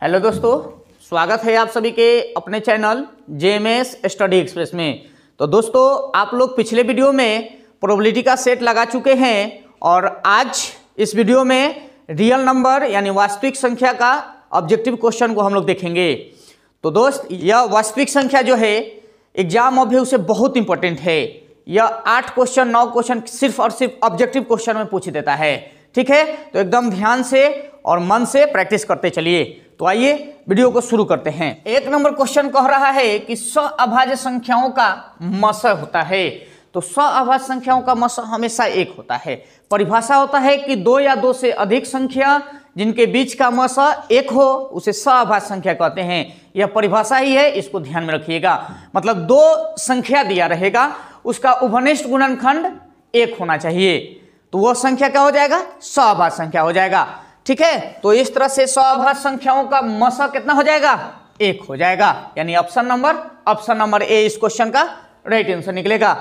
Hello दोस्तों, स्वागत है आप सभी के अपने चैनल जेएमएस स्टडी एक्सप्रेस में। तो दोस्तों, आप लोग पिछले वीडियो में प्रोबेबिलिटी का सेट लगा चुके हैं और आज इस वीडियो में रियल नंबर यानी वास्तविक संख्या का ऑब्जेक्टिव क्वेश्चन को हम लोग देखेंगे। तो दोस्त, यह वास्तविक संख्या जो है एग्जाम में उसे बहुत इंपॉर्टेंट है। यह 8 क्वेश्चन 9 क्वेश्चन सिर्फ और सिर्फ ऑब्जेक्टिव क्वेश्चन में पूछ देता है। ठीक है, तो एकदम ध्यान से और मन से प्रैक्टिस करते चलिए। तो आइए वीडियो को शुरू करते हैं। 1 नंबर क्वेश्चन कह रहा है कि सअभाज्य संख्याओं का मस होता है। तो सअभाज्य संख्याओं का मस हमेशा 1 होता है। परिभाषा होता है कि 2 या 2 से अधिक संख्या जिनके बीच का मस 1 हो उसे सअभाज्य संख्या कहते हैं। यह परिभाषा ही है, इसको ध्यान में रखिएगा। मतलब 2 संख्या दिया रहेगा, उसका उभयनिष्ठ गुणनखंड 1 होना चाहिए, तो वह संख्या क्या हो जाएगा? सअभाज्य संख्या हो जाएगा। ठीक है, तो इस तरह से सअभाज्य संख्याओं का मसा कितना हो जाएगा? 1 हो जाएगा। यानी ऑप्शन नंबर ए इस क्वेश्चन का राइट आंसर निकलेगा।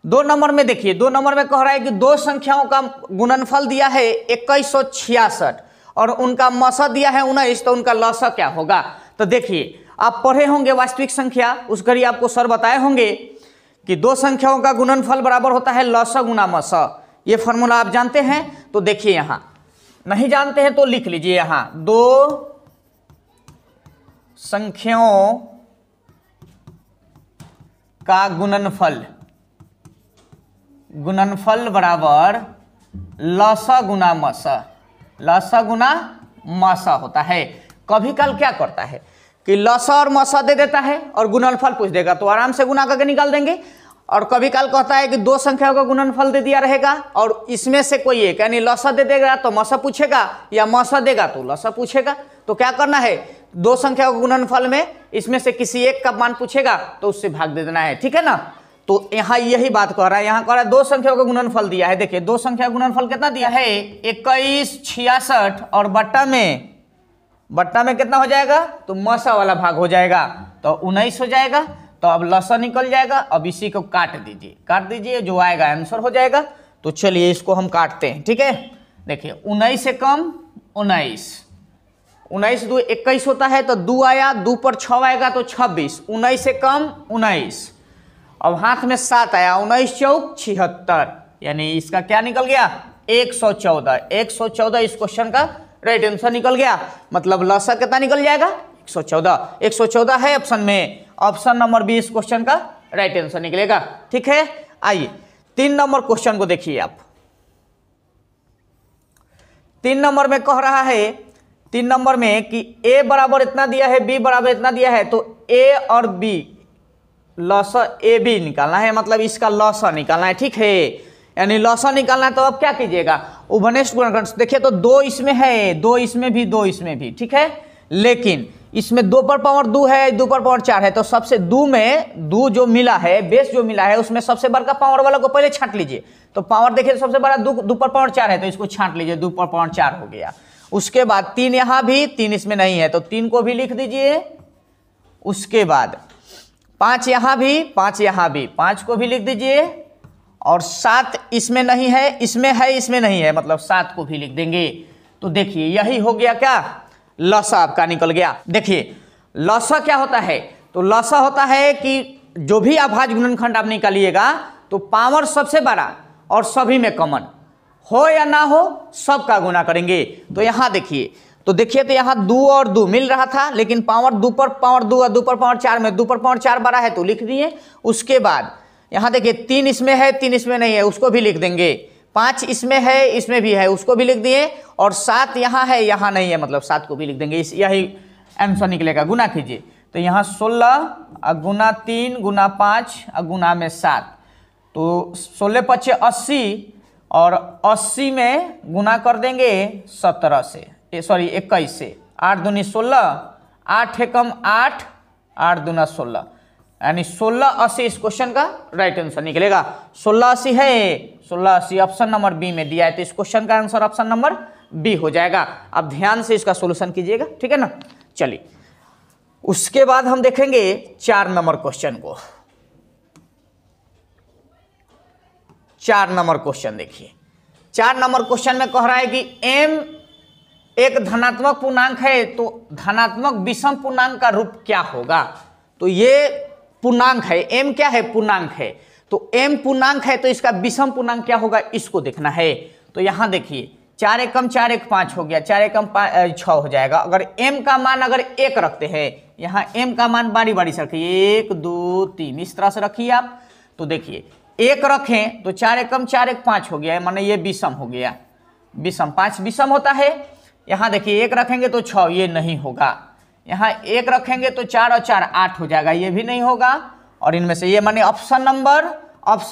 2 नंबर में देखिए, 2 नंबर में कह रहा है कि 2 संख्याओं का गुणनफल दिया है 2166 और उनका मसा दिया है 19, तो उनका लसा क्या होगा? तो देखिए, आप पढ़े होंगे वास्तविक संख्या, उस घड़ी आपको सर बताए होंगे कि 2 संख्याओं का गुणनफल बराबर होता है लसा गुना मसा। ये फॉर्मूला आप जानते हैं। तो देखिए, यहां नहीं जानते हैं तो लिख लीजिए। यहां 2 संख्याओं का गुणनफल बराबर लसा गुना मसा होता है। कभी काल क्या करता है कि लसा और मसा दे देता है और गुणनफल पूछ देगा, तो आराम से गुना करके निकाल देंगे। और कभी काल कहता है कि 2 संख्याओं का गुणनफल दे दिया रहेगा और इसमें से कोई एक, यानी लसा दे देगा तो मसा पूछेगा, या मसा देगा तो लसा पूछेगा। तो क्या करना है? 2 संख्याओं के गुणनफल में इसमें से किसी एक का मान पूछेगा तो उससे भाग दे देना है। ठीक है ना? तो यहाँ यही बात कह रहा है। यहाँ कह रहा है 2 संख्याओं का गुणनफल दिया है। देखिए, 2 संख्या का गुणनफल कितना दिया है? 2166 और बट्टा में कितना हो जाएगा? तो मसा वाला भाग हो जाएगा, तो 19 हो जाएगा। तो अब लसा निकल जाएगा। अब इसी को काट दीजिए, जो आएगा आंसर हो जाएगा। तो चलिए इसको हम काटते हैं। ठीक है, देखिए 19 से कम 19 2 21 होता है, तो 2 आया, 2 पर 6 आएगा तो 26। 19 से कम 19। अब हाथ में 7 आया, 19 चौक 76, यानी इसका क्या निकल गया? 114 इस क्वेश्चन का राइट आंसर निकल गया। मतलब लसा कितना निकल जाएगा? 114 है ऑप्शन में। ऑप्शन नंबर बी इस क्वेश्चन का राइट आंसर निकलेगा। ठीक है, आइए 3 नंबर क्वेश्चन को देखिए आप। 3 नंबर में कह रहा है, 3 नंबर में कि ए बराबर इतना दिया है, बी बराबर इतना दिया है, तो ए और बी लसा ए बी निकालना है। मतलब इसका लसा निकालना है। ठीक है, यानी लसा निकालना है। तो अब क्या कीजिएगा? उभयनिष्ठ गुणनखंड देखिए, तो 2 इसमें है, 2 इसमें भी, 2 इसमें भी। ठीक है, लेकिन इसमें 2 पर पावर 2 है, 2 पर पावर 4 है, तो सबसे 2 में 2 जो मिला है, बेस जो मिला है, उसमें सबसे बड़ा पावर वाला को पहले छांट लीजिए। तो पावर देखिए, सबसे बड़ा 2 पर पावर 4 है, तो इसको छांट लीजिए, 2 पर पावर 4 हो गया। उसके बाद 3 यहां भी, 3 इसमें नहीं है, तो 3 को भी लिख दीजिए। उसके बाद 5 यहां भी, 5 यहां भी, 5 को भी लिख दीजिए। और 7 इसमें नहीं है, इसमें है, इसमें नहीं है, मतलब 7 को भी लिख देंगे। तो देखिए, यही हो गया क्या? लसा आपका निकल गया। देखिए, लसा क्या होता है? तो लसा होता है कि जो भी अभाज्य गुणनखंड आप निकालिएगा, तो पावर सबसे बड़ा और सभी में कॉमन हो या ना हो, सबका गुना करेंगे। तो यहां देखिए, तो यहाँ 2 और 2 मिल रहा था, लेकिन पावर 2 पर पावर 2 और 2 पर पावर 4 में 2 पर पावर 4 बड़ा है, तो लिख दिए। उसके बाद यहां देखिए, 3 इसमें है, 3 इसमें नहीं है, उसको भी लिख देंगे। 5 इसमें है, इसमें भी है, उसको भी लिख दिए। और 7 यहाँ है, यहाँ नहीं है, मतलब 7 को भी लिख देंगे। यही आंसर निकलेगा। गुना कीजिए, तो यहाँ 16 गुना 3 गुना 5 गुना में 7, तो 16 5 80 और 80 में गुना कर देंगे 17 से, 21 से। 8 दूनी 16, 8 एकम 8, 8 दूना 16, यानी 1680 इस क्वेश्चन का राइट आंसर निकलेगा। 1680 है, 1680 ऑप्शन नंबर बी में दिया है, तो इस क्वेश्चन का आंसर ऑप्शन नंबर बी हो जाएगा। अब ध्यान से इसका सॉल्यूशन कीजिएगा। ठीक है ना? चलिए, उसके बाद हम देखेंगे 4 नंबर क्वेश्चन को। 4 नंबर क्वेश्चन देखिए। 4 नंबर क्वेश्चन में कह रहा है कि m एक धनात्मक पूर्णांक है तो धनात्मक विषम पूर्णांक का रूप क्या होगा? तो ये पूर्णांक है, m क्या है? पूर्णांक है। तो m पूर्णांक है तो इसका विषम पूर्णांक क्या होगा, इसको देखना है। तो यहां देखिए 4 एकम 4 एक 5 हो गया, 4 एकम 6 हो जाएगा। अगर m का मान अगर 1 रखते हैं, यहाँ m का मान बारी बारी से रखिए, 1 2 3 इस तरह से रखिए आप। तो देखिए 1 रखें तो 4 एकम 4 एक 5 हो गया, माने ये विषम हो गया, विषम 5 विषम होता है। यहाँ देखिए 1 रखेंगे तो 6, ये नहीं होगा। यहाँ 1 रखेंगे तो 4 और 4 8 हो जाएगा, ये भी नहीं होगा। और इनमें से ये माने ऑप्शन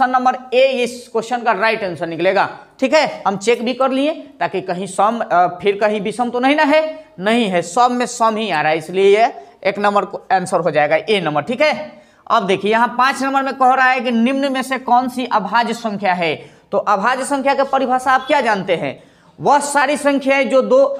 नंबर ए इस क्वेश्चन का राइट आंसर निकलेगा। ठीक है, हम चेक भी कर लिए ताकि कहीं सम फिर कहीं विषम तो नहीं ना है, नहीं है, सब में सम ही आ रहा है, इसलिए ये 1 नंबर को आंसर हो जाएगा, ए नंबर। ठीक है, अब देखिए यहाँ 5 नंबर में कह रहा है कि निम्न में से कौन सी अभाज्य संख्या है। तो अभाज्य संख्या की परिभाषा आप क्या जानते हैं? वह सारी संख्याएं जो दो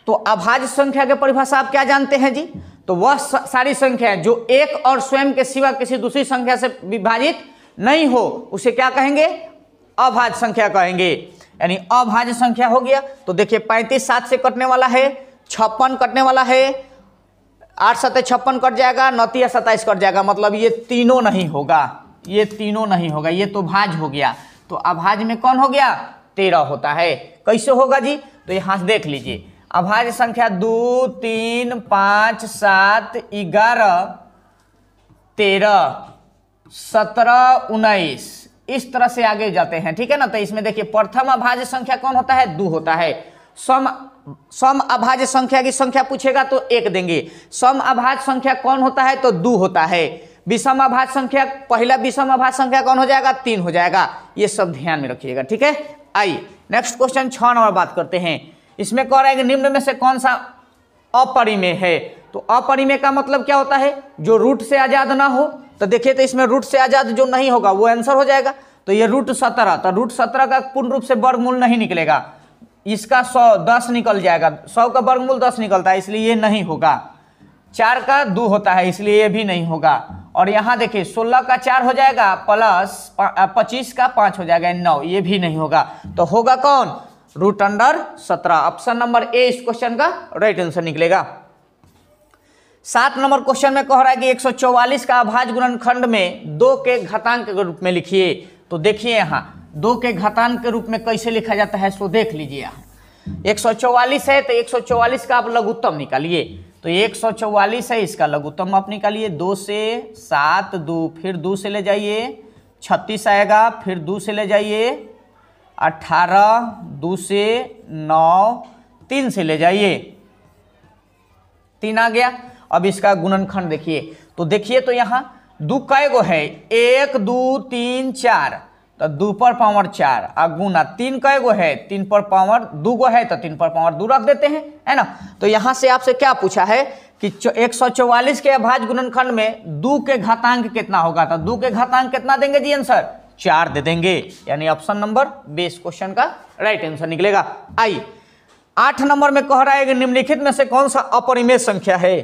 तो अभाज्य संख्या की परिभाषा आप क्या जानते हैं जी? तो वह सारी संख्याएं जो एक और स्वयं के सिवा किसी दूसरी संख्या से विभाजित नहीं हो, उसे क्या कहेंगे? अभाज्य संख्या कहेंगे। यानी अभाज्य संख्या हो गया। तो देखिए 35 7 से कटने वाला है, 56 कटने वाला है, 8 7 56 कट जाएगा, 9 3 27 कट जाएगा, मतलब ये तीनों नहीं होगा, ये तीनों नहीं होगा, ये तो भाज्य हो गया। तो अभाज्य में कौन हो गया? 13 होता है। कैसे होगा जी? तो यहां से देख लीजिए, अभाज्य संख्या 2 3 5 7 11 13 17 19 इस तरह से आगे जाते हैं। ठीक है ना। तो इसमें देखिए प्रथम अभाज्य संख्या कौन होता है? 2 होता है। सम अभाज्य संख्या की संख्या पूछेगा तो 1 देंगे। सम अभाज्य संख्या कौन होता है? तो 2 होता है। विषम अभाज्य संख्या, पहला विषम अभाज्य संख्या कौन हो जाएगा? 3 हो जाएगा। ये सब ध्यान में रखिएगा। ठीक है, आइए नेक्स्ट क्वेश्चन 6 नंबर बात करते हैं। इसमें कह रहा है कि निम्न में से कौन सा अपरिमेय है। तो अपरिमेय का मतलब क्या होता है? जो रूट से आजाद ना हो। तो देखिए तो इसमें रूट से आजाद जो नहीं होगा वो आंसर हो जाएगा। तो ये रूट 17, तो रूट 17 का पूर्ण रूप से वर्गमूल नहीं निकलेगा, इसका 100 10 निकल जाएगा, 100 का वर्गमूल 10 निकलता है, इसलिए ये नहीं होगा। 4 का 2 होता है, इसलिए ये भी नहीं होगा। और यहाँ देखिए 16 का 4 हो जाएगा प्लस 25 का 5 हो जाएगा 9, ये भी नहीं होगा। तो होगा कौन? Root under 17। Option number A इस क्वेश्चन का राइट आंसर निकलेगा। 7 नंबर क्वेश्चन में कह रहा है कि 144 का अभाज्य गुणनखंड में 2 के घातांक के रूप में लिखिए। तो देखिए यहाँ 2 के घातांक के रूप में कैसे लिखा जाता है सो देख लीजिए। यहाँ 144 है तो 144 का आप लघुत्तम निकालिए। तो 144 है, इसका लघुत्तम आप निकालिए। 2 से 7 2, फिर 2 से ले जाइए 36 आएगा, फिर 2 से ले जाइए 18, 2 से 9, 3 से ले जाइए 3 आ गया। अब इसका गुणनखंड देखिए। तो देखिए तो यहाँ 2 कै गो है? 1 2 3 4, तो 2 पर पावर 4 और गुना 3 कै गो है? 3 पर पावर 2 गो है, तो 3 पर पावर 2 रख देते हैं, है ना। तो यहाँ से आपसे क्या पूछा है कि 144 के अभाज्य गुणनखंड में 2 के घातांक कितना होगा। तो 2 के घातांक कितना देंगे जी आंसर? 4 दे देंगे। यानी ऑप्शन नंबर बी इस क्वेश्चन का राइट आंसर निकलेगा। आइए 8 नंबर में कह रहा है कि निम्नलिखित में से कौन सा अपरिमेय संख्या है।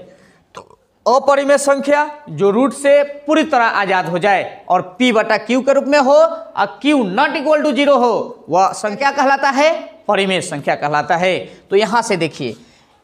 तो अपरिमेय संख्या जो रूट से पूरी तरह आजाद हो जाए और p बटा q के रूप में हो और q नॉट इक्वल टू 0 हो, वह संख्या कहलाता है परिमेय संख्या कहलाता है। तो यहां से देखिए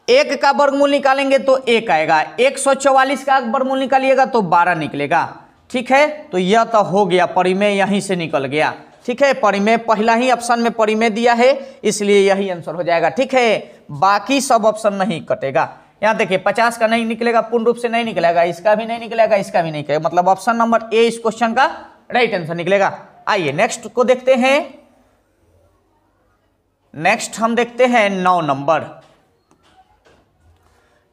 1 का वर्गमूल निकालेंगे तो 1 आएगा, 144 का वर्गमूल निकालिएगा तो 12 निकलेगा। ठीक है, तो यह तो हो गया परिमेय, यहीं से निकल गया। ठीक है, परिमेय पहला ही ऑप्शन में परिमेय दिया है, इसलिए यही आंसर हो जाएगा। ठीक है, बाकी सब ऑप्शन नहीं कटेगा। यहाँ देखिए 50 का नहीं निकलेगा, पूर्ण रूप से नहीं निकलेगा, इसका भी नहीं निकलेगा, इसका भी नहीं निकलेगा, मतलब ऑप्शन नंबर ए इस क्वेश्चन का राइट आंसर निकलेगा। आइए नेक्स्ट को देखते हैं। नेक्स्ट हम देखते हैं 9 नंबर।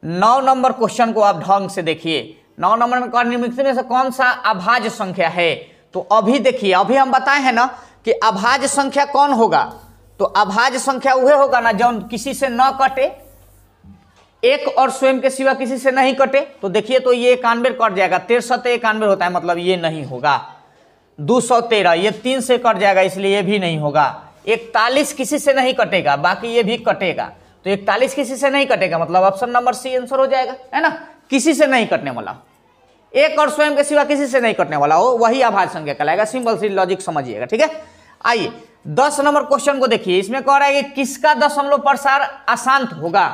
9 नंबर क्वेश्चन को आप ढंग से देखिए। 9 नंबर में निम्नलिखित में से कौन सा अभाज्य संख्या है। तो अभी देखिए, अभी हम बताए हैं ना कि अभाज्य संख्या कौन होगा। तो अभाज्य संख्या वह होगा ना जो किसी से न कटे, एक और स्वयं के सिवा किसी से नहीं कटे। तो देखिए तो ये 91 कट जाएगा, 13 91 होता है, मतलब ये नहीं होगा। 213 ये 3 से कट जाएगा, इसलिए ये भी नहीं होगा। 41 किसी से नहीं कटेगा, बाकी ये भी कटेगा। तो 41 किसी से नहीं कटेगा, मतलब ऑप्शन नंबर सी आंसर हो जाएगा, है ना। किसी से नहीं कटने वाला, एक और स्वयं के सिवा किसी से नहीं कटने वाला हो, वही अभाज्य संख्या कहलाएगा। सिंपल सी लॉजिक समझिएगा। ठीक है, आइए 10 नंबर क्वेश्चन को देखिए, इसमें कह रहा है कि किसका दशमलव प्रसार अशांत होगा।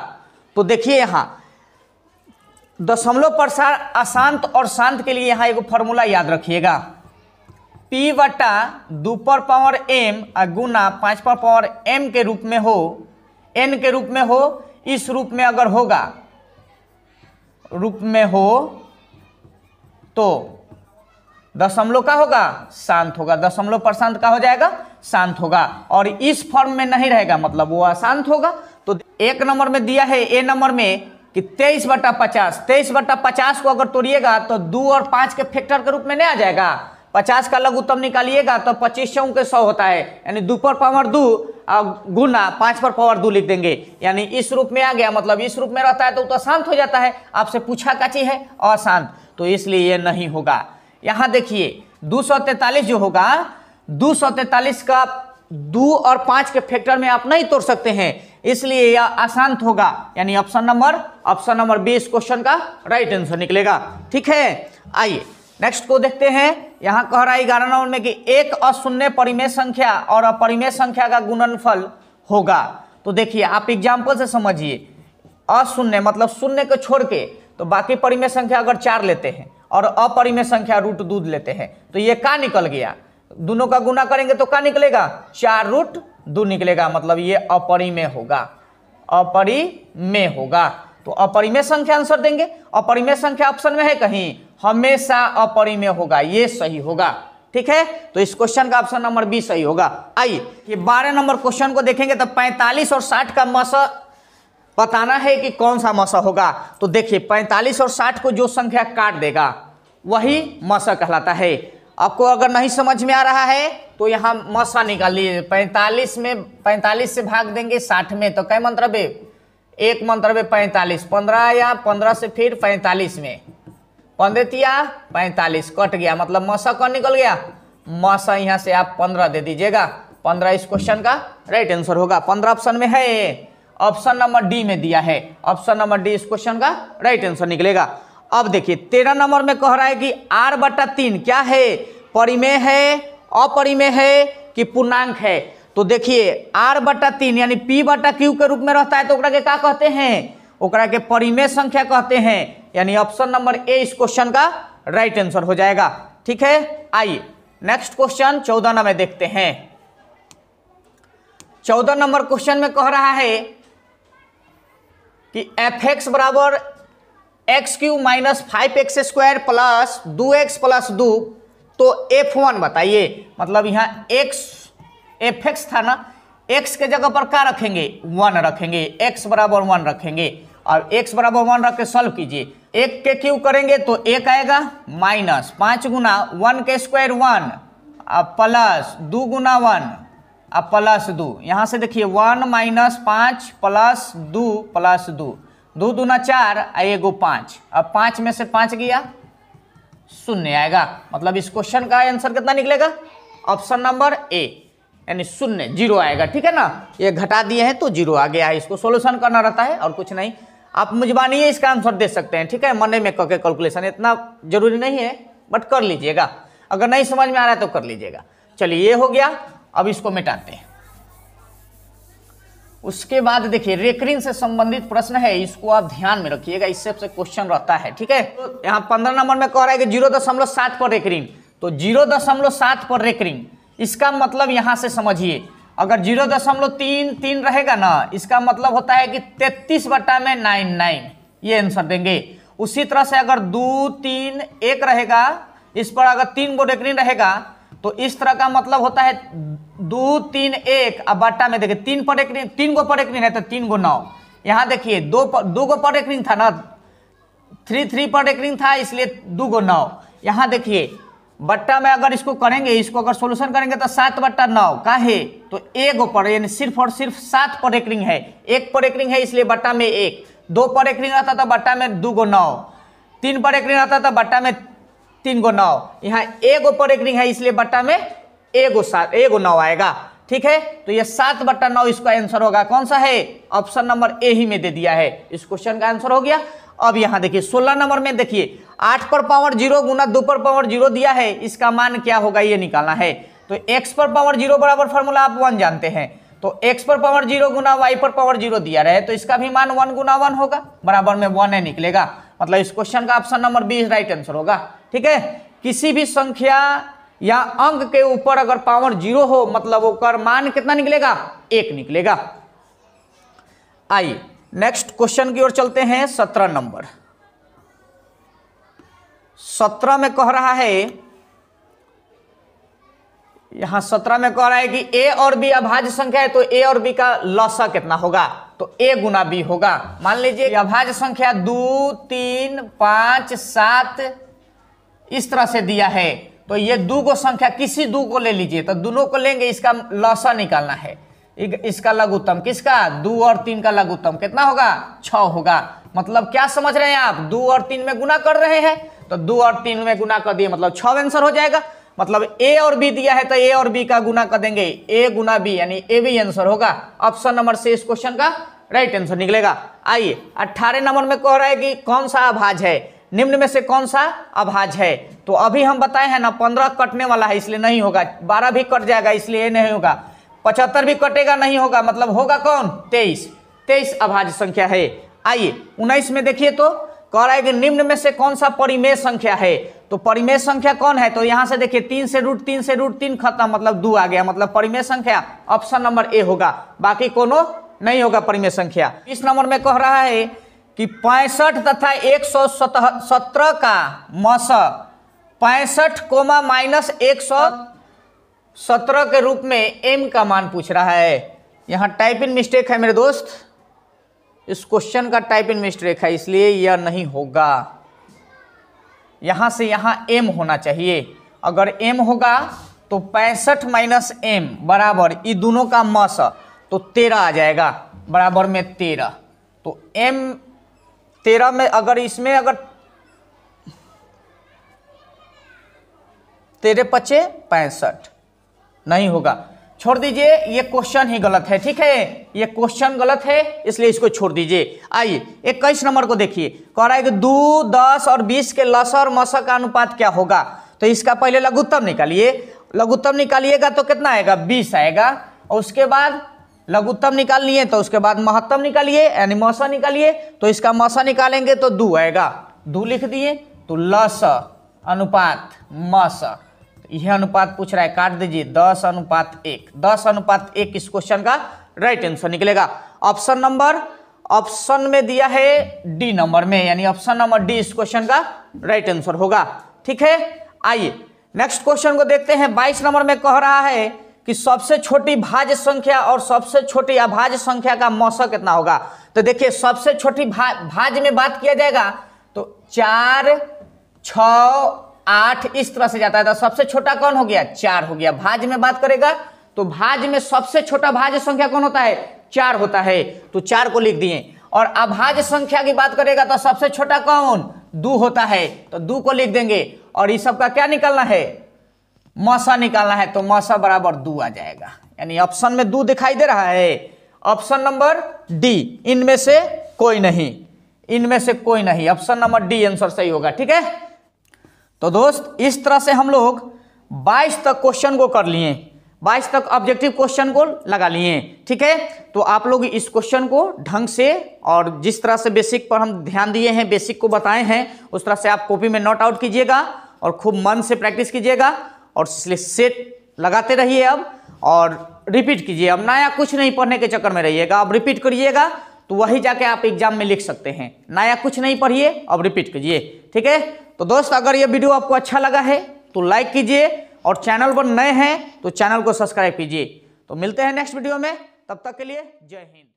तो देखिए यहां दशमलव प्रसार अशांत और शांत के लिए यहां एक फॉर्मूला याद रखिएगा, P बटा 2 पर पावर m गुना 5 पर पावर m के रूप में हो, n के रूप में हो, इस रूप में अगर होगा, रूप में हो तो दशमलव का होगा शांत होगा, दशमलव प्रशांत का हो जाएगा शांत होगा, और इस फॉर्म में नहीं रहेगा मतलब वो अशांत होगा। तो 1 नंबर में दिया है ए नंबर में कि 23 बटा 50, 23 बटा 50 को अगर तोड़िएगा तो 2 और 5 के फैक्टर के रूप में नहीं आ जाएगा, 50 का लघुत्तम निकालिएगा तो 25 चौक के 100 होता है, यानी 2 पर पावर 2 गुना 5 पर पावर 2 लिख देंगे, यानी इस रूप में आ गया, मतलब इस रूप में रहता है तो अशांत हो जाता है। आपसे पूछा क्या चीज है अशांत, तो इसलिए ये नहीं होगा। यहां देखिए 243 जो होगा, 243 का 2 और 5 के फैक्टर में आप नहीं तोड़ सकते हैं, इसलिए यह अशांत होगा, यानी ऑप्शन नंबर बी इस क्वेश्चन का राइट आंसर निकलेगा। ठीक है, आइए नेक्स्ट को देखते हैं। यहां कह रहा है 11 नंबर में कि एक अशून्य परिमेय संख्या और अपरिमेय संख्या का गुणनफल होगा। तो देखिए आप एग्जाम्पल से समझिए, अशून्य मतलब शून्य को छोड़ के तो बाकी परिमेय संख्या अगर 4 लेते हैं और अपरिमेय संख्या √2 लेते हैं तो ये क्या निकल गया, दोनों का गुना करेंगे तो क्या निकलेगा 4√2 निकलेगा, मतलब ये अपरिमेय होगा, अपरिमेय होगा। तो अपरिमेय संख्या आंसर देंगे, अपरिमेय संख्या ऑप्शन में है कहीं, हमेशा अपरिमेय होगा, ये सही होगा। ठीक है, तो इस क्वेश्चन का ऑप्शन नंबर बी सही होगा। आइए ये 12 नंबर क्वेश्चन को देखेंगे तो 45 और 60 का मसा बताना है कि कौन सा मसा होगा। तो देखिए 45 और 60 को जो संख्या काट देगा वही मसा कहलाता है। आपको अगर नहीं समझ में आ रहा है तो यहाँ मसा निकाल लीजिए, 45 से भाग देंगे 60 में तो कै मंत्रबे, एक मंत्रबे 45, 15 या 15 से फिर 45 में 15 45 कट गया, मतलब मसा कौन निकल गया, मसा यहाँ से आप 15 दे दीजिएगा, 15 इस क्वेश्चन का राइट आंसर होगा। 15 ऑप्शन में है, ऑप्शन नंबर डी में दिया है, ऑप्शन नंबर डी इस क्वेश्चन का राइट आंसर निकलेगा। अब देखिए 13 नंबर में कह रहा है कि r बटा 3 क्या है, परिमेय है, अपरिमेय है कि पूर्णांक है। तो देखिए r बटा 3 यानी p बटा q के रूप में रहता है तो ओकरा के क्या कहते हैं, ओकरा के परिमेय संख्या कहते हैं, यानी ऑप्शन नंबर ए इस क्वेश्चन का राइट आंसर हो जाएगा। ठीक है, आइए नेक्स्ट क्वेश्चन 14 नंबर देखते हैं। 14 नंबर क्वेश्चन में कह रहा है कि fx बराबर x³ minus 5x² plus 2x plus 2, तो f1 बताइए, मतलब यहाँ fx था ना, x के जगह पर क्या रखेंगे 1 रखेंगे, x बराबर 1 रखेंगे और x बराबर 1 रख के सॉल्व कीजिए, 1 के क्यूब करेंगे तो 1 आएगा, माइनस 5 गुना 1 के स्क्वायर 1 अब प्लस 2 गुना 1 अब प्लस 2, यहाँ से देखिए 1 माइनस 5 प्लस 2 प्लस 2, 2 दूना 4 आएगा 5, अब 5 में से 5 गया 0 आएगा, मतलब इस क्वेश्चन का आंसर कितना निकलेगा, ऑप्शन नंबर ए यानी 0 0 आएगा। ठीक है ना, ये घटा दिए हैं तो 0 आ गया है, इसको सोल्यूशन करना रहता है और कुछ नहीं, आप मुझबानी इसका आंसर दे सकते हैं। ठीक है, मन में करके कैलकुलेशन इतना जरूरी नहीं है बट कर लीजिएगा, अगर नहीं समझ में आ रहा है तो कर लीजिएगा। चलिए ये हो गया, अब इसको मिटाते हैं। उसके बाद देखिए रेकरिंग से संबंधित प्रश्न है, इसको आप ध्यान में रखिएगा, इससे क्वेश्चन रहता है। ठीक है, तो यहाँ 15 नंबर में कह रहा है कि 0.7 पर रेकरिंग, तो 0.7 पर रेकरिंग, इसका मतलब यहाँ से समझिए, अगर 0.33 रहेगा ना, इसका मतलब होता है कि 33 बटा में 99, ये आंसर देंगे। उसी तरह से अगर 2 3 1 रहेगा, इस पर अगर 3 गो रेकरिंग रहेगा तो इस तरह का मतलब होता है 2 3 1, अब बटा में देखिए 3 पर रेकरिंग, 3 गो पर रेकरिंग है तो 3 गो 9, यहाँ देखिए 2 गो पर रेकरिंग था ना, 3 पर रेकरिंग था इसलिए 2 गो 9, यहाँ देखिए बट्टा में अगर इसको करेंगे, इसको अगर सोल्यूशन करेंगे तो 7 बट्टा 9 का है तो 1 गो पर, यानी सिर्फ और सिर्फ 7 पर रेकरिंग है, 1 पर रेकरिंग है इसलिए बट्टा में 1, 2 पर रेकरिंग रहता था बट्टा में 2 गो 9, 3 पर रेकरिंग रहता था बट्टा में 3 गो 9, यहाँ 1 गो पर रेकरिंग है इसलिए बट्टा में 1 गो 9 आएगा। ठीक है, तो ये 7 बट्टा 9 इसका आंसर होगा, कौन सा है, ऑप्शन नंबर ए ही में दे दिया है, इस क्वेश्चन का आंसर हो गया। अब यहाँ देखिए 16 नंबर में देखिए 8 पर पावर 0 गुना 2 पर पावर 0 दिया है, इसका मान क्या होगा ये निकालना है। तो x पर पावर 0 बराबर फॉर्मूला आप 1 जानते हैं, तो x पर पावर 0 गुना y पर पावर 0 दिया रहे तो इसका भी मान 1 गुना 1 होगा, बराबर में 1 है निकलेगा। मतलब इस क्वेश्चन का option number B right answer होगा। ठीक है, किसी भी संख्या या अंक के ऊपर अगर पावर 0 हो मतलब उसका मान कितना निकलेगा, 1 निकलेगा। आइए नेक्स्ट क्वेश्चन की ओर चलते हैं। 17 नंबर 17 में कह रहा है, यहां 17 में कह रहा है कि a और b अभाज्य संख्या है तो a और b का लसा कितना होगा, तो a गुना b होगा। मान लीजिए अभाज्य संख्या 2 3 5 7 इस तरह से दिया है, तो ये दो को संख्या किसी दो को ले लीजिए, तो दोनों को लेंगे, इसका लसा निकालना है, इसका लघुत्तम किसका, 2 और 3 का लघुत्तम कितना होगा, 6 होगा। मतलब क्या समझ रहे हैं आप, 2 और 3 में गुना कर रहे हैं तो 2 और 3 में गुना कर दिए मतलब 6 आंसर हो जाएगा। मतलब a और b दिया है तो a और b का गुना कर देंगे, a गुना b यानी a भी आंसर होगा। ऑप्शन नंबर से इस क्वेश्चन का राइट आंसर निकलेगा। आइए 18 नंबर में कह रहा है कि कौन सा अभाज्य है, निम्न में से कौन सा अभाज्य है। तो अभी हम बताए हैं ना 15 कटने वाला है इसलिए नहीं होगा, 12 भी कट जाएगा इसलिए नहीं होगा, 75 भी कटेगा नहीं होगा, मतलब होगा कौन, 23 अभाज्य संख्या है। आइए 19 में देखिए तो कह रहा है कि निम्न में से कौन सा परिमेय संख्या है, तो परिमेय संख्या कौन है, तो यहां से देखिए 3 से रूट 3 खत्म मतलब 2 आ गया, मतलब परिमेय संख्या ऑप्शन नंबर ए होगा, बाकी कोनो नहीं होगा परिमेय संख्या। इस नंबर में कह रहा है कि 65 तथा 117 का मस 65 कोमा माइनस 117 के रूप में m का मान पूछ रहा है। यहाँ टाइप इन मिस्टेक है मेरे दोस्त, इस क्वेश्चन का टाइप इन मिस्टेक है इसलिए यह नहीं होगा, यहां से यहां m होना चाहिए। अगर m होगा तो 65 माइनस m बराबर ये दोनों का मस तो 13 आ जाएगा, बराबर में 13। तो m 13 में अगर इसमें अगर 13 पचे 65 नहीं होगा, छोड़ दीजिए, ये क्वेश्चन ही गलत है। ठीक है, ये क्वेश्चन गलत है इसलिए इसको छोड़ दीजिए। आइए 21 नंबर को देखिए, कह रहा है कि 2 10 और 20 के लसा और मसा का अनुपात क्या होगा, तो इसका पहले लघुत्तम निकालिए, लघुत्तम निकालिएगा तो कितना आएगा, 20 आएगा, और उसके बाद लघुत्तम निकाल लिए तो उसके बाद महत्तम निकालिए यानी मसा निकालिए, तो इसका मसा निकालेंगे तो 2 आएगा, 2 लिख दिए, तो लस अनुपात मस, यह अनुपात पूछ रहा है, काट दीजिए 10:1, 10:1 इस क्वेश्चन का राइट आंसर निकलेगा। ऑप्शन में दिया है डी नंबर में, यानी ऑप्शन नंबर डी इस क्वेश्चन का राइट आंसर होगा। ठीक है, आइए नेक्स्ट क्वेश्चन को देखते हैं। 22 नंबर में कह रहा है कि सबसे छोटी भाज्य संख्या और सबसे छोटी अभाज्य संख्या का मौसा कितना होगा। तो देखिए सबसे छोटी भाज्य में बात किया जाएगा तो 4 6 8 इस तरह से जाता है, तो सबसे छोटा कौन हो गया, 4 हो गया। भाज्य में बात करेगा तो भाज्य में सबसे छोटा भाज्य संख्या कौन होता है, 4 होता है, तो 4 को लिख दिए। और अभाज्य संख्या की बात करेगा तो सबसे छोटा कौन, 2 होता है, तो 2 को लिख देंगे। और इस सब का क्या निकालना है, मौसा निकालना है, तो मौसा बराबर 2 आ जाएगा, यानी ऑप्शन में 2 दिखाई दे रहा है। ऑप्शन नंबर डी, इनमें से कोई नहीं, इनमें से कोई नहीं, ऑप्शन नंबर डी आंसर सही होगा। ठीक है, तो दोस्त इस तरह से हम लोग 22 तक क्वेश्चन को कर लिए, 22 तक ऑब्जेक्टिव क्वेश्चन को लगा लिए। ठीक है, तो आप लोग इस क्वेश्चन को ढंग से और जिस तरह से बेसिक पर हम ध्यान दिए हैं, बेसिक को बताए हैं, उस तरह से आप कॉपी में नोट आउट कीजिएगा और खूब मन से प्रैक्टिस कीजिएगा और सेट लगाते रहिए अब, और रिपीट कीजिए। अब नया कुछ नहीं पढ़ने के चक्कर में रहिएगा, अब रिपीट करिएगा तो वही जाके आप एग्जाम में लिख सकते हैं। नया कुछ नहीं पढ़िए, अब रिपीट कीजिए। ठीक है, तो दोस्त अगर ये वीडियो आपको अच्छा लगा है तो लाइक कीजिए और चैनल पर नए हैं तो चैनल को सब्सक्राइब कीजिए। तो मिलते हैं नेक्स्ट वीडियो में, तब तक के लिए जय हिंद।